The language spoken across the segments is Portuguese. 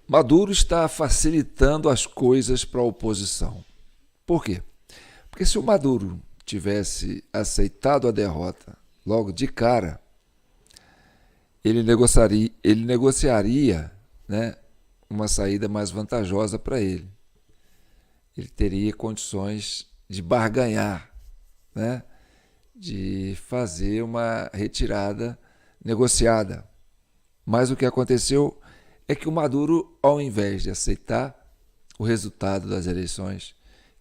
Maduro está facilitando as coisas para a oposição. Por quê? Porque se o Maduro tivesse aceitado a derrota logo de cara, ele negociaria, né, uma saída mais vantajosa para ele. Ele teria condições de barganhar, né, de fazer uma retirada negociada. Mas o que aconteceu é que o Maduro, ao invés de aceitar o resultado das eleições,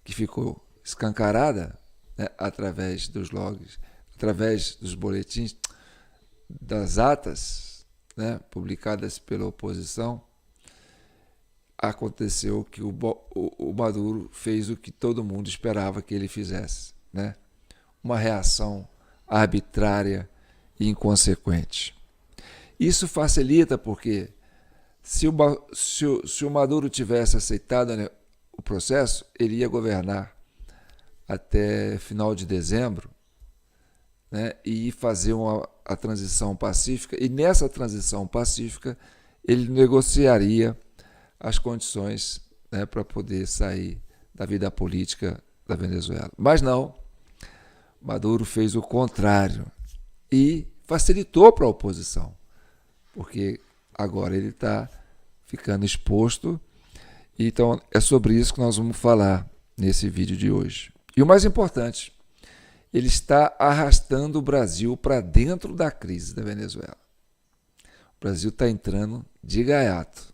que ficou escancarada, né, através dos logs, através dos boletins, das atas, né, publicadas pela oposição, aconteceu que o Maduro fez o que todo mundo esperava que ele fizesse, né? Uma reação arbitrária e inconsequente. Isso facilita porque se o Maduro tivesse aceitado, né, o processo, ele ia governar até final de dezembro, né, e fazer a transição pacífica, e nessa transição pacífica ele negociaria as condições, né, para poder sair da vida política da Venezuela. Mas não, Maduro fez o contrário e facilitou para a oposição, porque agora ele está ficando exposto. Então é sobre isso que nós vamos falar nesse vídeo de hoje. E o mais importante, ele está arrastando o Brasil para dentro da crise da Venezuela. O Brasil está entrando de gaiato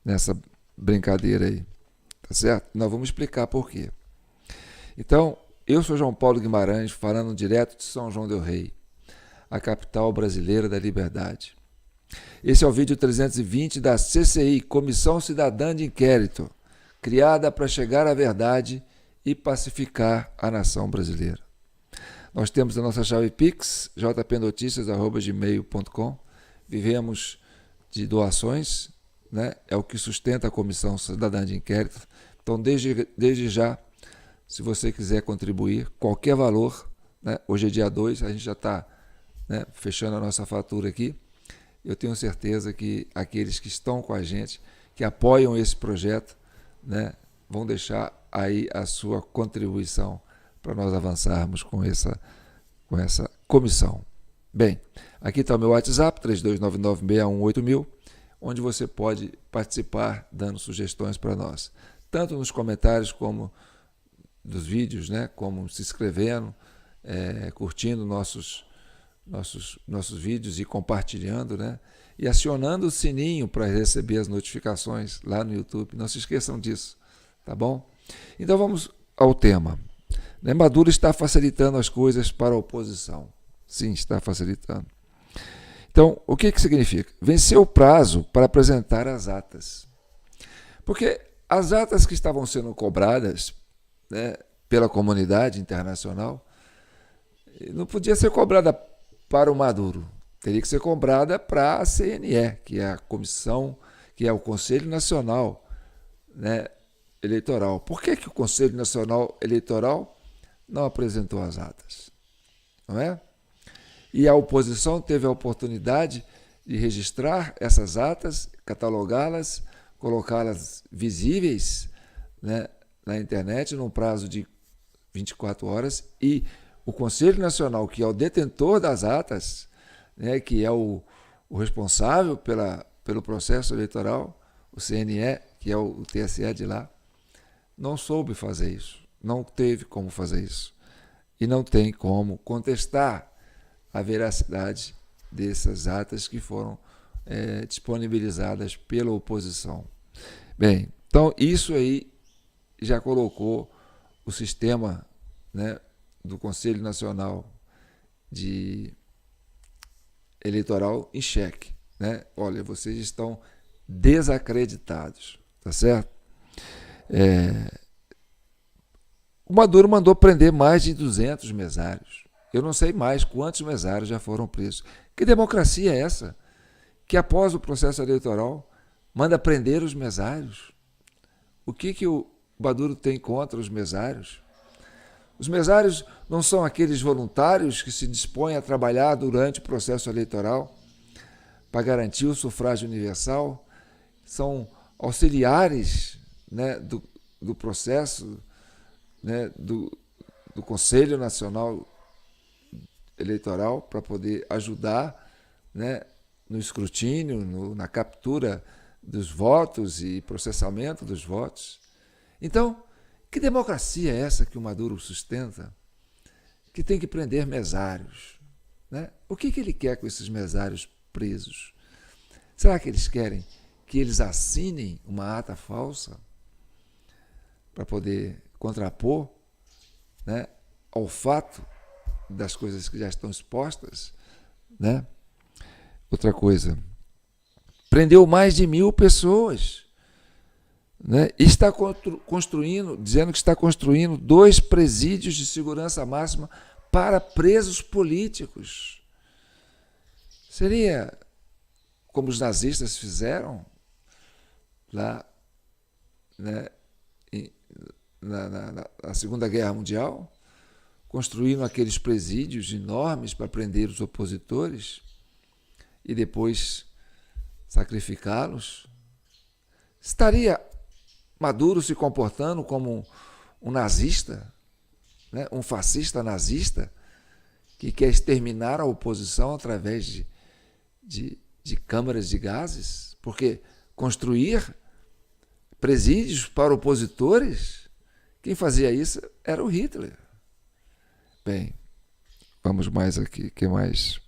nessa brincadeira aí, tá certo? Nós vamos explicar por quê. Então, eu sou João Paulo Guimarães, falando direto de São João del Rei, a capital brasileira da liberdade. Esse é o vídeo 320 da CCI, Comissão Cidadã de Inquérito, criada para chegar à verdade e pacificar a nação brasileira. Nós temos a nossa chave Pix, jpnoticias@gmail.com. Vivemos de doações, né? É o que sustenta a Comissão Cidadã de Inquérito. Então, desde já, se você quiser contribuir, qualquer valor, né? Hoje é dia 2, a gente já está, né, fechando a nossa fatura aqui. Eu tenho certeza que aqueles que estão com a gente, que apoiam esse projeto, né, vão deixar aí a sua contribuição para nós avançarmos com essa comissão. Bem, aqui está o meu WhatsApp, 3299618000, onde você pode participar dando sugestões para nós, tanto nos comentários como dos vídeos, né, como se inscrevendo, curtindo nossos vídeos e compartilhando, né, e acionando o sininho para receber as notificações lá no YouTube. Não se esqueçam disso, tá bom? Então vamos ao tema. Maduro está facilitando as coisas para a oposição. Sim, está facilitando. Então, o que significa? Venceu o prazo para apresentar as atas. Porque as atas que estavam sendo cobradas, né, pela comunidade internacional não podia ser cobrada para o Maduro. Teria que ser cobrada para a CNE, que é a comissão, que é o Conselho Nacional, né, Eleitoral. Por que o Conselho Nacional Eleitoral não apresentou as atas? Não é? E a oposição teve a oportunidade de registrar essas atas, catalogá-las, colocá-las visíveis, né, na internet num prazo de 24 horas, e o Conselho Nacional, que é o detentor das atas, né, que é o responsável pelo processo eleitoral, o CNE, que é o TSE de lá, não soube fazer isso, não teve como fazer isso, e não tem como contestar a veracidade dessas atas que foram disponibilizadas pela oposição. Bem, então isso aí já colocou o sistema, né, do Conselho Nacional Eleitoral em xeque, né? Olha, vocês estão desacreditados, tá certo? O Maduro mandou prender mais de 200 mesários. Eu não sei mais quantos mesários já foram presos. Que democracia é essa? Que após o processo eleitoral manda prender os mesários? O que o Maduro tem contra os mesários? Os mesários não são aqueles voluntários que se dispõem a trabalhar durante o processo eleitoral para garantir o sufrágio universal? São auxiliares, né, do processo, né, do Conselho Nacional Eleitoral para poder ajudar, né, no escrutínio, na captura dos votos e processamento dos votos. Então, que democracia é essa que o Maduro sustenta, que tem que prender mesários? Né? O que ele quer com esses mesários presos? Será que eles querem que eles assinem uma ata falsa para poder contrapor, né, ao fato das coisas que já estão expostas? Né? Outra coisa, prendeu mais de 1.000 pessoas, né? E está construindo, dizendo que está construindo 2 presídios de segurança máxima para presos políticos. Seria como os nazistas fizeram lá, né, na Segunda Guerra Mundial, construindo aqueles presídios enormes para prender os opositores e depois sacrificá-los? Estaria Maduro se comportando como um nazista, né, um fascista nazista, que quer exterminar a oposição através de câmaras de gases? Porque construir presídios para opositores, quem fazia isso era o Hitler. Bem, vamos mais aqui, o que mais?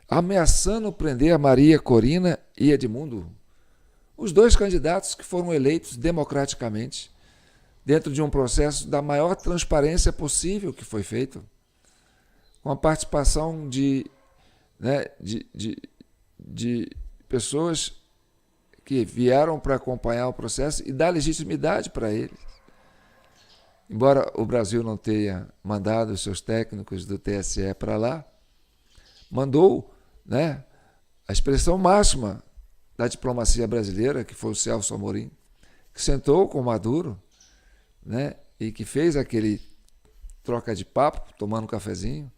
Ameaçando prender a Maria Corina e Edmundo, os 2 candidatos que foram eleitos democraticamente, dentro de um processo da maior transparência possível que foi feito, com a participação de pessoas que vieram para acompanhar o processo e dar legitimidade para eles. Embora o Brasil não tenha mandado os seus técnicos do TSE para lá, mandou, né, a expressão máxima da diplomacia brasileira, que foi o Celso Amorim, que sentou com o Maduro, né, e que fez aquele troca de papo, tomando um cafezinho.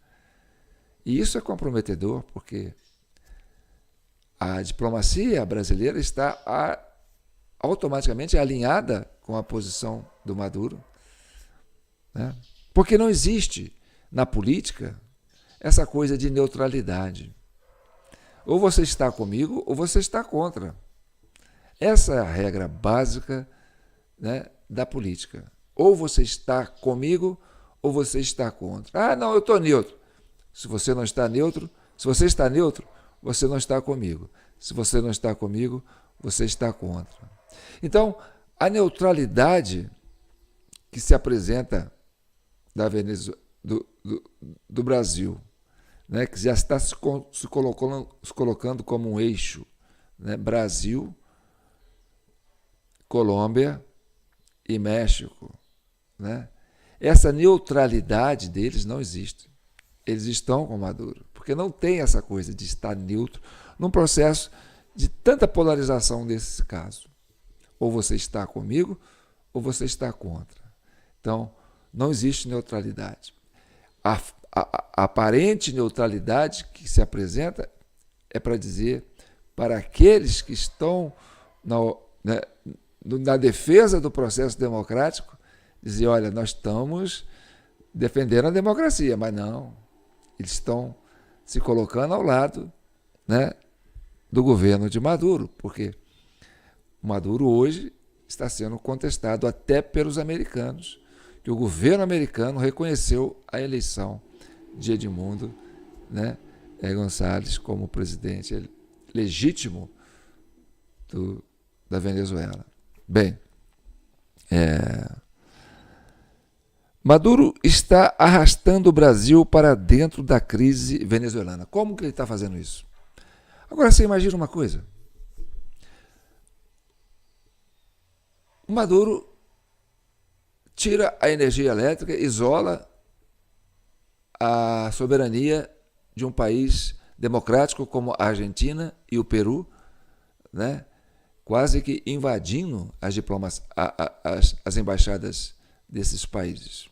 E isso é comprometedor, porque a diplomacia brasileira está automaticamente alinhada com a posição do Maduro, né? Porque não existe na política essa coisa de neutralidade. Ou você está comigo ou você está contra. Essa é a regra básica, né, da política. Ou você está comigo ou você está contra. Ah, não, eu estou neutro. Se você não está neutro, se você está neutro, você não está comigo. Se você não está comigo, você está contra. Então, a neutralidade que se apresenta da Venezuela, do Brasil, né, que já está se colocando como um eixo, né, Brasil, Colômbia e México, né? Essa neutralidade deles não existe. Eles estão com Maduro, porque não tem essa coisa de estar neutro num processo de tanta polarização desse caso. Ou você está comigo, ou você está contra. Então, não existe neutralidade. A aparente neutralidade que se apresenta é para dizer para aqueles que estão na defesa do processo democrático, dizer, olha, nós estamos defendendo a democracia, mas não, eles estão se colocando ao lado, né, do governo de Maduro, porque Maduro hoje está sendo contestado até pelos americanos, que o governo americano reconheceu a eleição de Edmundo, né, Gonçalves como presidente legítimo da Venezuela. Bem, Maduro está arrastando o Brasil para dentro da crise venezuelana. Como que ele está fazendo isso? Agora você imagina uma coisa. Maduro tira a energia elétrica, isola a soberania de um país democrático como a Argentina e o Peru, né? Quase que invadindo as embaixadas desses países,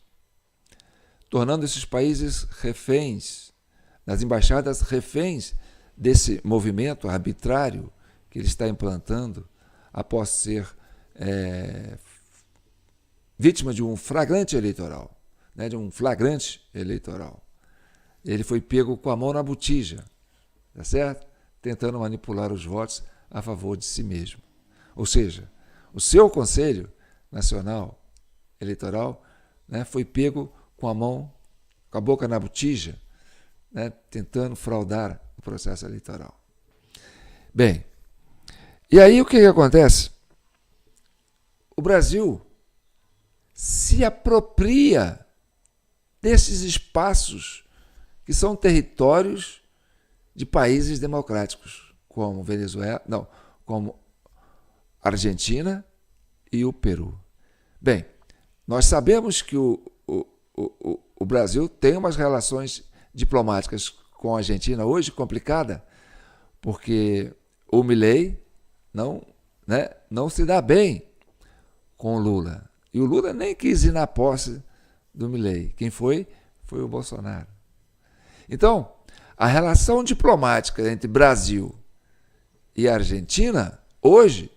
tornando esses países reféns, nas embaixadas reféns desse movimento arbitrário que ele está implantando após ser vítima de um flagrante eleitoral, né, de um flagrante eleitoral. Ele foi pego com a mão na botija, tá certo? Tentando manipular os votos a favor de si mesmo. Ou seja, o seu Conselho Nacional Eleitoral, né, foi pego com a boca na botija, né, tentando fraudar o processo eleitoral. Bem, e aí o que acontece? O Brasil se apropria desses espaços que são territórios de países democráticos, como Venezuela, não, como Argentina e o Peru. Bem, nós sabemos que o Brasil tem umas relações diplomáticas com a Argentina hoje complicada, porque o Milei não se dá bem com o Lula. E o Lula nem quis ir na posse do Milei. Quem foi? Foi o Bolsonaro. Então, a relação diplomática entre Brasil e Argentina, hoje,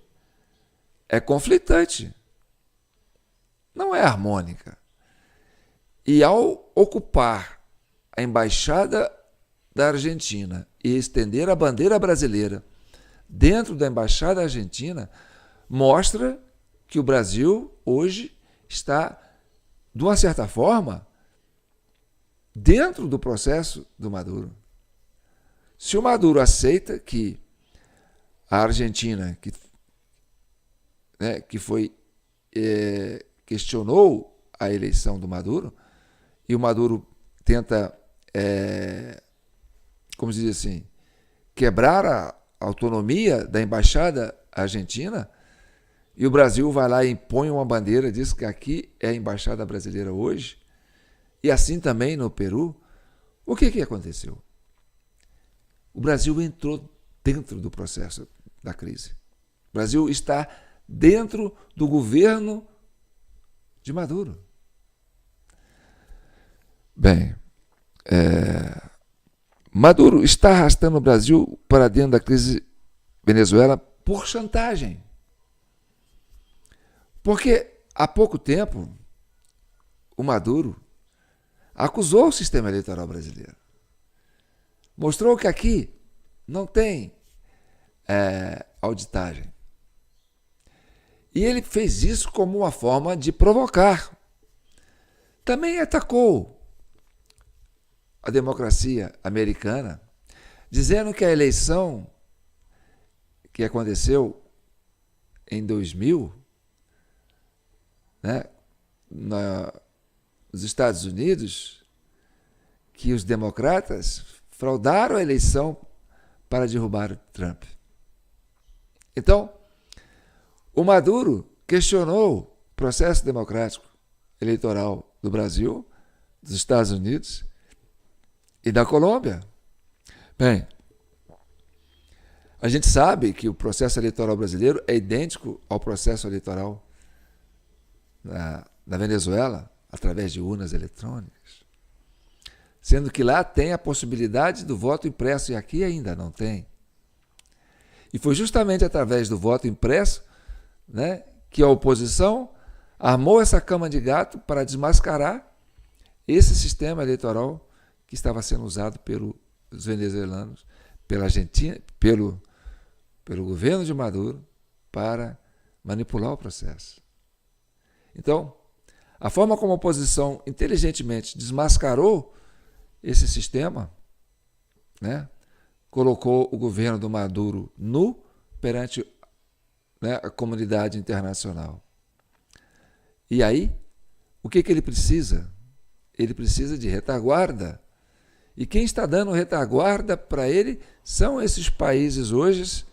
é conflitante. Não é harmônica. E ao ocupar a embaixada da Argentina e estender a bandeira brasileira dentro da embaixada argentina, mostra que o Brasil hoje está, de uma certa forma, dentro do processo do Maduro. Se o Maduro aceita que a Argentina, que questionou a eleição do Maduro, e o Maduro tenta, como se diz assim, quebrar a autonomia da embaixada argentina, e o Brasil vai lá e impõe uma bandeira, diz que aqui é a embaixada brasileira hoje, e assim também no Peru. O que aconteceu? O Brasil entrou dentro do processo da crise. O Brasil está dentro do governo de Maduro. Bem, Maduro está arrastando o Brasil para dentro da crise Venezuela por chantagem. Porque há pouco tempo o Maduro acusou o sistema eleitoral brasileiro. Mostrou que aqui não tem auditagem. E ele fez isso como uma forma de provocar. Também atacou a democracia americana, dizendo que a eleição que aconteceu em 2000, nos Estados Unidos, que os democratas fraudaram a eleição para derrubar o Trump. Então, o Maduro questionou o processo democrático eleitoral do Brasil, dos Estados Unidos e da Colômbia. Bem, a gente sabe que o processo eleitoral brasileiro é idêntico ao processo eleitoral na Venezuela, através de urnas eletrônicas, sendo que lá tem a possibilidade do voto impresso e aqui ainda não tem. E foi justamente através do voto impresso, que a oposição armou essa cama de gato para desmascarar esse sistema eleitoral que estava sendo usado pelos venezuelanos, pela Argentina, pelo governo de Maduro, para manipular o processo. Então, a forma como a oposição inteligentemente desmascarou esse sistema, colocou o governo do Maduro nu perante a comunidade internacional. E aí, o que ele precisa? Ele precisa de retaguarda. E quem está dando retaguarda para ele são esses países hoje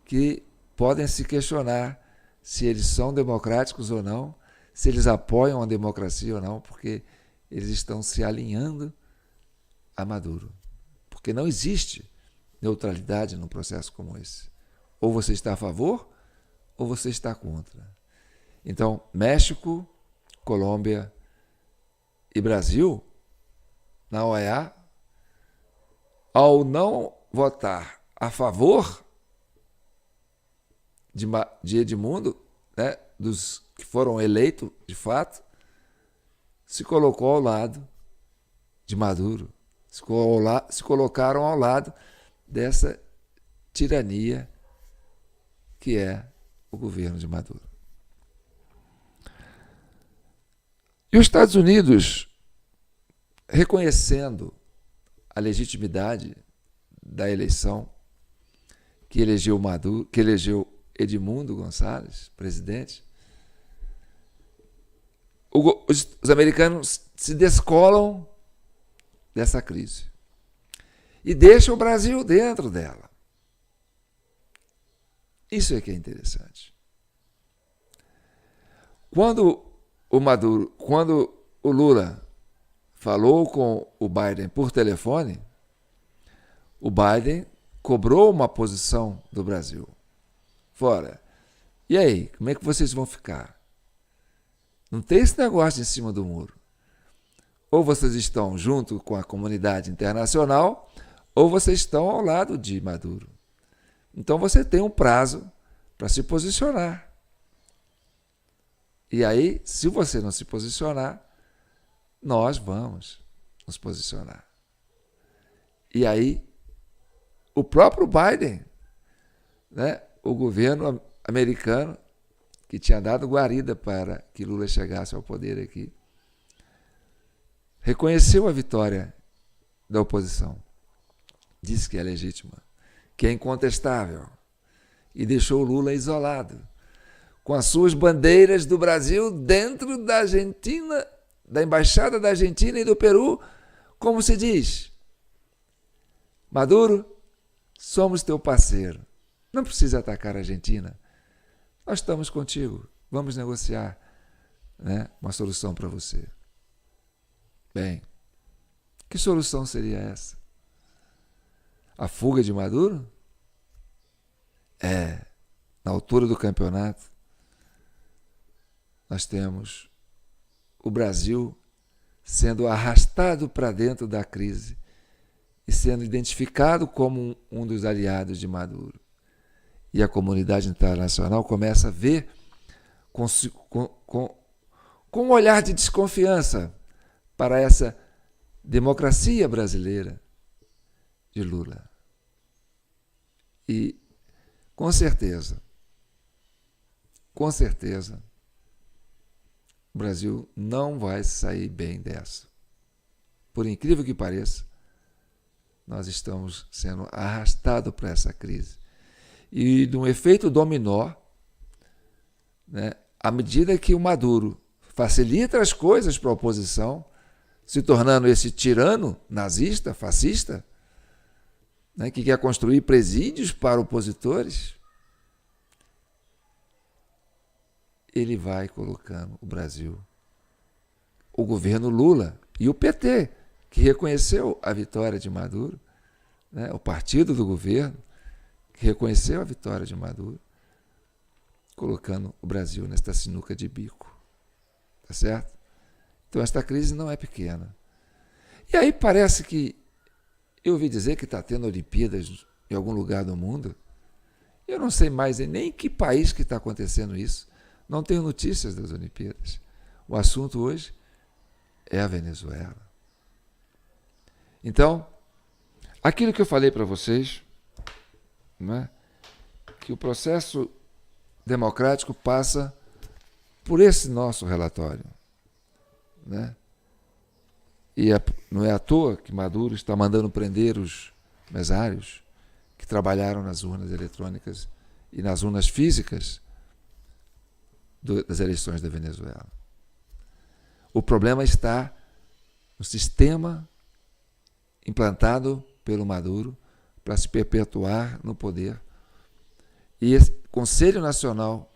que podem se questionar se eles são democráticos ou não, se eles apoiam a democracia ou não, porque eles estão se alinhando a Maduro. Porque não existe neutralidade num processo como esse. Ou você está a favor, ou você está contra. Então, México, Colômbia e Brasil, na OEA, ao não votar a favor de Edmundo, né, dos que foram eleitos de fato, se colocou ao lado de Maduro, se colocaram ao lado dessa tirania que é o governo de Maduro. E os Estados Unidos, reconhecendo a legitimidade da eleição que elegeu Maduro, que elegeu Edmundo Gonçalves, presidente, os americanos se descolam dessa crise e deixam o Brasil dentro dela. Isso é que é interessante. Quando o Lula falou com o Biden por telefone, o Biden cobrou uma posição do Brasil. Fora. E aí, como é que vocês vão ficar? Não tem esse negócio em cima do muro. Ou vocês estão junto com a comunidade internacional, ou vocês estão ao lado de Maduro. Então você tem um prazo para se posicionar. E aí, se você não se posicionar, nós vamos nos posicionar. E aí, o próprio Biden, né, o governo americano, que tinha dado guarida para que Lula chegasse ao poder aqui, reconheceu a vitória da oposição, disse que é legítima, que é incontestável, e deixou Lula isolado, com as suas bandeiras do Brasil dentro da Argentina, da Embaixada da Argentina e do Peru, como se diz: Maduro, somos teu parceiro, não precisa atacar a Argentina, nós estamos contigo, vamos negociar, né, uma solução para você. Bem, que solução seria essa? A fuga de Maduro? Na altura do campeonato, nós temos o Brasil sendo arrastado para dentro da crise e sendo identificado como um dos aliados de Maduro. E a comunidade internacional começa a ver com um olhar de desconfiança para essa democracia brasileira de Lula. E, com certeza, o Brasil não vai sair bem dessa. Por incrível que pareça, nós estamos sendo arrastados para essa crise. E de um efeito dominó, né, à medida que o Maduro facilita as coisas para a oposição, se tornando esse tirano nazista, fascista, né, que quer construir presídios para opositores, ele vai colocando o Brasil, o governo Lula e o PT, que reconheceu a vitória de Maduro, né, o partido do governo, que reconheceu a vitória de Maduro, colocando o Brasil nesta sinuca de bico. Tá certo? Então, esta crise não é pequena. E aí parece que, eu ouvi dizer que está tendo Olimpíadas em algum lugar do mundo. Eu não sei mais nem em que país que está acontecendo isso. Não tenho notícias das Olimpíadas. O assunto hoje é a Venezuela. Então, aquilo que eu falei para vocês, né, que o processo democrático passa por esse nosso relatório, né? E não é à toa que Maduro está mandando prender os mesários que trabalharam nas urnas eletrônicas e nas urnas físicas das eleições da Venezuela. O problema está no sistema implantado pelo Maduro para se perpetuar no poder. E esse Conselho Nacional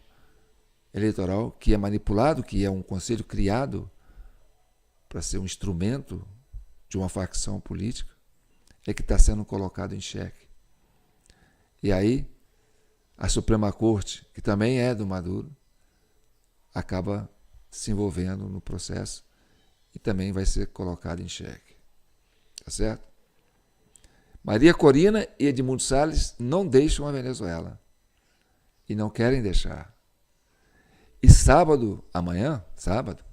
Eleitoral, que é manipulado, que é um conselho criado para ser um instrumento de uma facção política, é que está sendo colocado em xeque. E aí, a Suprema Corte, que também é do Maduro, acaba se envolvendo no processo e também vai ser colocado em xeque. Tá certo? Maria Corina e Edmundo Salles não deixam a Venezuela. e não querem deixar. E sábado, amanhã, sábado,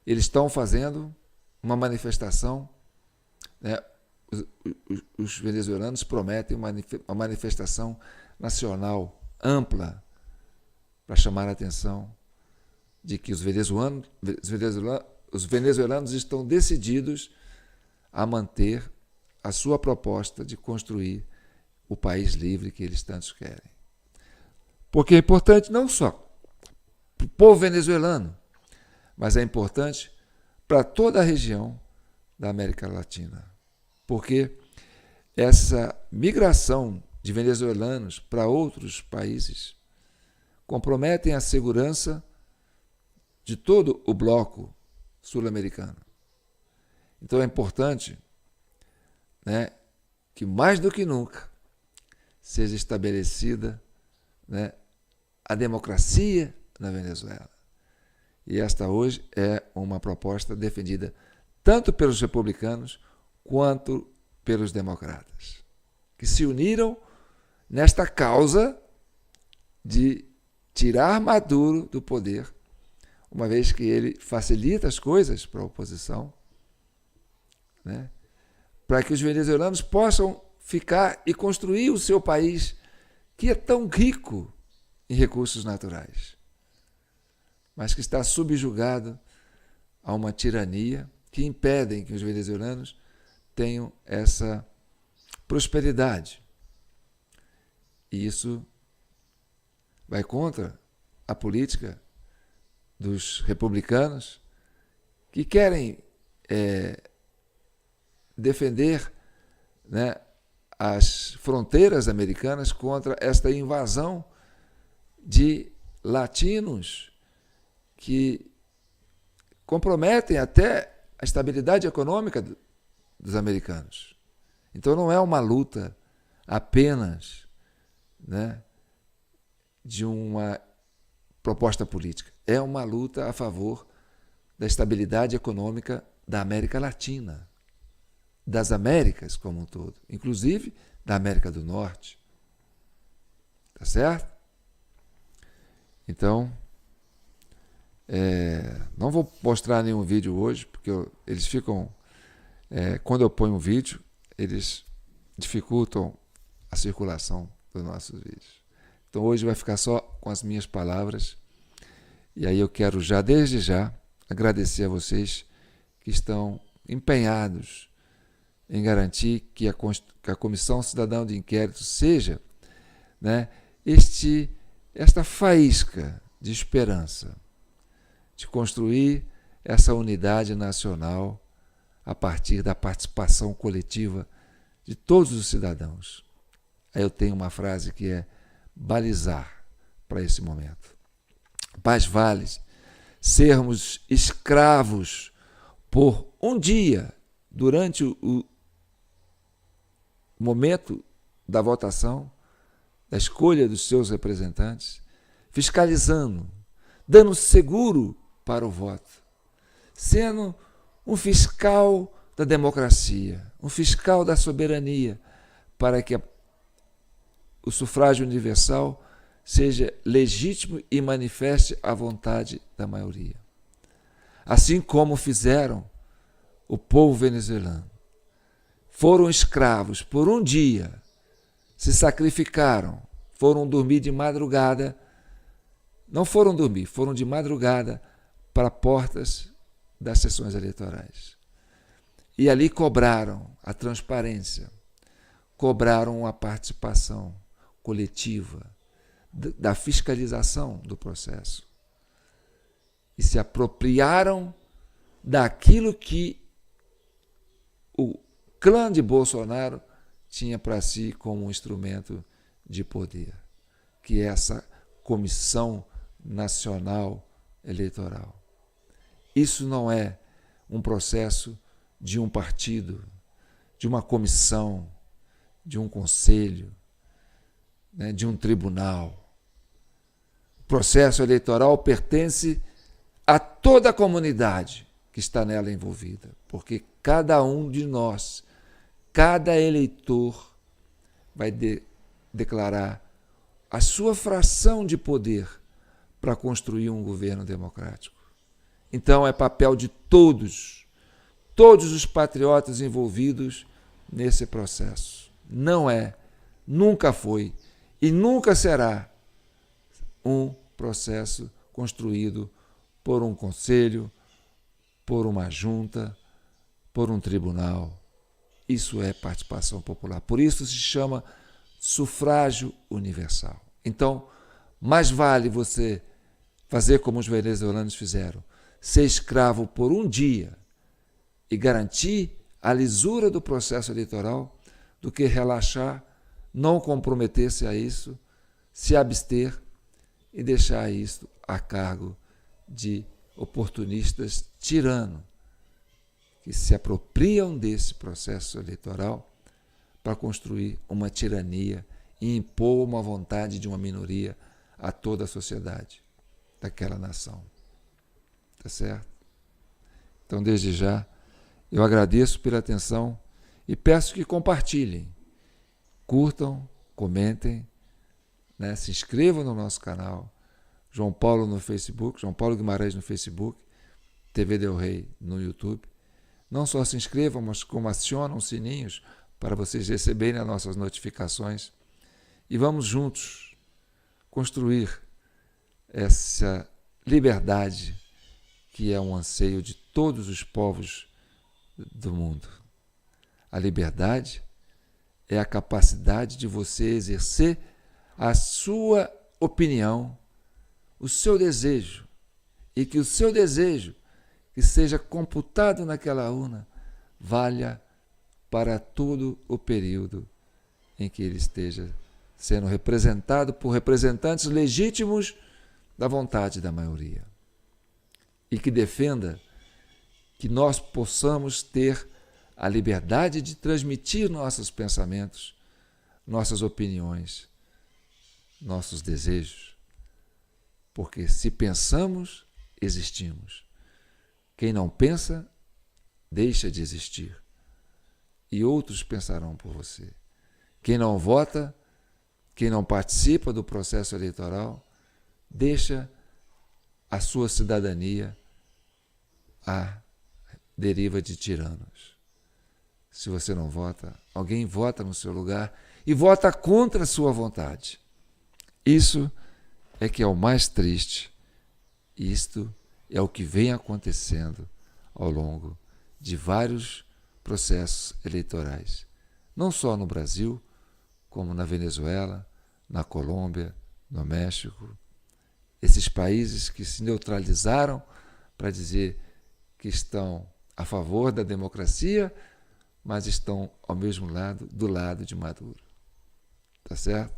eles estão fazendo uma manifestação, né? Os venezuelanos prometem uma manifestação nacional ampla para chamar a atenção de que os venezuelanos estão decididos a manter a sua proposta de construir o país livre que eles tantos querem. Porque é importante não só para o povo venezuelano, mas é importante para toda a região da América Latina. Porque essa migração de venezuelanos para outros países comprometem a segurança de todo o bloco sul-americano. Então é importante, né, que mais do que nunca seja estabelecida, né, a democracia na Venezuela. E esta hoje é uma proposta defendida tanto pelos republicanos quanto pelos democratas, que se uniram nesta causa de tirar Maduro do poder, uma vez que ele facilita as coisas para a oposição, né, para que os venezuelanos possam ficar e construir o seu país, que é tão rico em recursos naturais, mas que está subjugado a uma tirania que impedem que os venezuelanos tenham essa prosperidade. E isso vai contra a política dos republicanos, que querem defender, né, as fronteiras americanas contra esta invasão de latinos que comprometem até a estabilidade econômica dos americanos. Então não é uma luta apenas, né, de uma proposta política. É uma luta a favor da estabilidade econômica da América Latina, das Américas como um todo, inclusive da América do Norte. Tá certo? Então, não vou mostrar nenhum vídeo hoje, porque eles ficam... quando eu ponho um vídeo, eles dificultam a circulação dos nossos vídeos. Então hoje vai ficar só com as minhas palavras. E aí eu quero já, desde já, agradecer a vocês que estão empenhados em garantir que a Comissão Cidadã de Inquérito seja, né, esta faísca de esperança, de construir essa unidade nacional a partir da participação coletiva de todos os cidadãos. Aí eu tenho uma frase que é balizar para esse momento. Mais vale sermos escravos por um dia durante o momento da votação, da escolha dos seus representantes, fiscalizando, dando seguro para o voto, sendo um fiscal da democracia, um fiscal da soberania, para que o sufrágio universal seja legítimo e manifeste a vontade da maioria. Assim como fizeram o povo venezuelano. Foram escravos por um dia, se sacrificaram, foram dormir de madrugada, não foram dormir, foram de madrugada para portas das sessões eleitorais. E ali cobraram a transparência, cobraram a participação coletiva, da fiscalização do processo. E se apropriaram daquilo que o clã de Bolsonaro tinha para si como um instrumento de poder, que é essa Comissão Nacional Eleitoral. Isso não é um processo de um partido, de uma comissão, de um conselho, né, de um tribunal. O processo eleitoral pertence a toda a comunidade que está nela envolvida, porque cada um de nós, cada eleitor vai declarar a sua fração de poder para construir um governo democrático. Então é papel de todos os patriotas envolvidos nesse processo. Não é, nunca foi e nunca será um processo construído por um conselho, por uma junta, por um tribunal. Isso é participação popular. Por isso se chama sufrágio universal. Então, mais vale você fazer como os venezuelanos fizeram, ser escravo por um dia e garantir a lisura do processo eleitoral, do que relaxar, não comprometer-se a isso, se abster e deixar isso a cargo de oportunistas tiranos que se apropriam desse processo eleitoral para construir uma tirania e impor uma vontade de uma minoria a toda a sociedade daquela nação. Tá certo? Então, desde já, eu agradeço pela atenção e peço que compartilhem, curtam, comentem, né? Se inscrevam no nosso canal, João Paulo no Facebook, João Paulo Guimarães no Facebook, TV Del Rey no YouTube. Não só se inscrevam, mas como acionam os sininhos para vocês receberem as nossas notificações. E vamos juntos construir essa liberdade que é um anseio de todos os povos do mundo. A liberdade é a capacidade de você exercer a sua opinião, o seu desejo, e que o seu desejo, que seja computado naquela urna, valha para todo o período em que ele esteja sendo representado por representantes legítimos da vontade da maioria. E que defenda que nós possamos ter a liberdade de transmitir nossos pensamentos, nossas opiniões, nossos desejos. Porque se pensamos, existimos. Quem não pensa, deixa de existir. E outros pensarão por você. Quem não vota, quem não participa do processo eleitoral, deixa a sua cidadania à deriva de tiranos. Se você não vota, alguém vota no seu lugar e vota contra a sua vontade. Isso é que é o mais triste. Isto é o que vem acontecendo ao longo de vários processos eleitorais. Não só no Brasil, como na Venezuela, na Colômbia, no México. Esses países que se neutralizaram para dizer que estão a favor da democracia, mas estão ao mesmo lado, do lado de Maduro. Tá certo?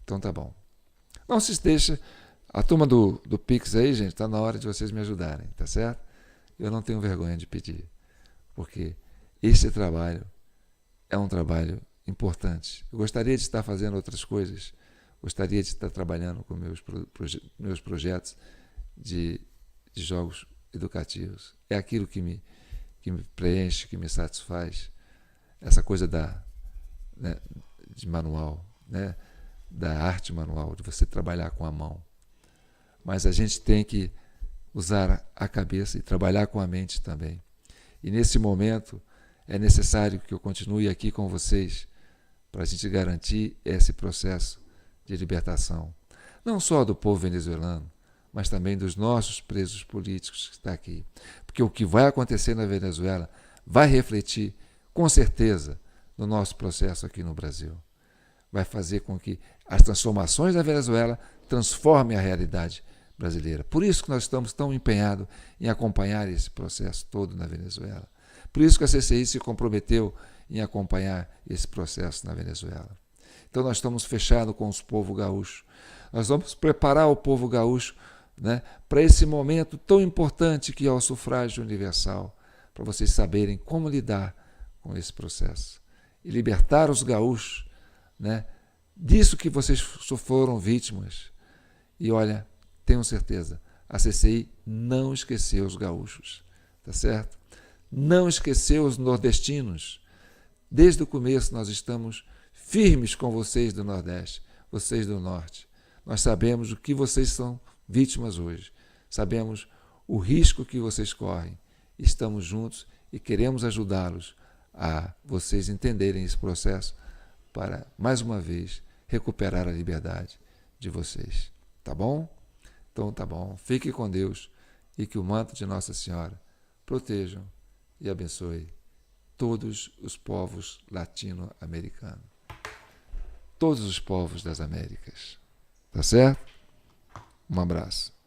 Então tá bom. Não se deixa, a turma do Pix aí, gente, está na hora de vocês me ajudarem, tá certo? Eu não tenho vergonha de pedir, porque esse trabalho é um trabalho importante. Eu gostaria de estar fazendo outras coisas, gostaria de estar trabalhando com meus projetos de jogos educativos. É aquilo que me preenche, que me satisfaz. Essa coisa de manual, né? Da arte manual, de você trabalhar com a mão. Mas a gente tem que usar a cabeça e trabalhar com a mente também. E nesse momento é necessário que eu continue aqui com vocês para a gente garantir esse processo de libertação, não só do povo venezuelano, mas também dos nossos presos políticos que estão aqui. Porque o que vai acontecer na Venezuela vai refletir, com certeza, no nosso processo aqui no Brasil. Vai fazer com que as transformações da Venezuela transformem a realidade brasileira. Por isso que nós estamos tão empenhados em acompanhar esse processo todo na Venezuela. Por isso que a CCI se comprometeu em acompanhar esse processo na Venezuela. Então nós estamos fechados com os povos gaúchos. Nós vamos preparar o povo gaúcho, né, para esse momento tão importante que é o sufrágio universal, para vocês saberem como lidar com esse processo. E libertar os gaúchos, né, disso que vocês foram vítimas. E olha, tenho certeza, a CCI não esqueceu os gaúchos, tá certo? Não esqueceu os nordestinos. Desde o começo nós estamos firmes com vocês do Nordeste. vocês do Norte. Nós sabemos o que vocês são vítimas hoje. Sabemos o risco que vocês correm. Estamos juntos e queremos ajudá-los a vocês entenderem esse processo para, mais uma vez, recuperar a liberdade de vocês. Tá bom? Então tá bom. Fique com Deus e que o manto de Nossa Senhora protejam e abençoe todos os povos latino-americanos. Todos os povos das Américas. Tá certo? Um abraço.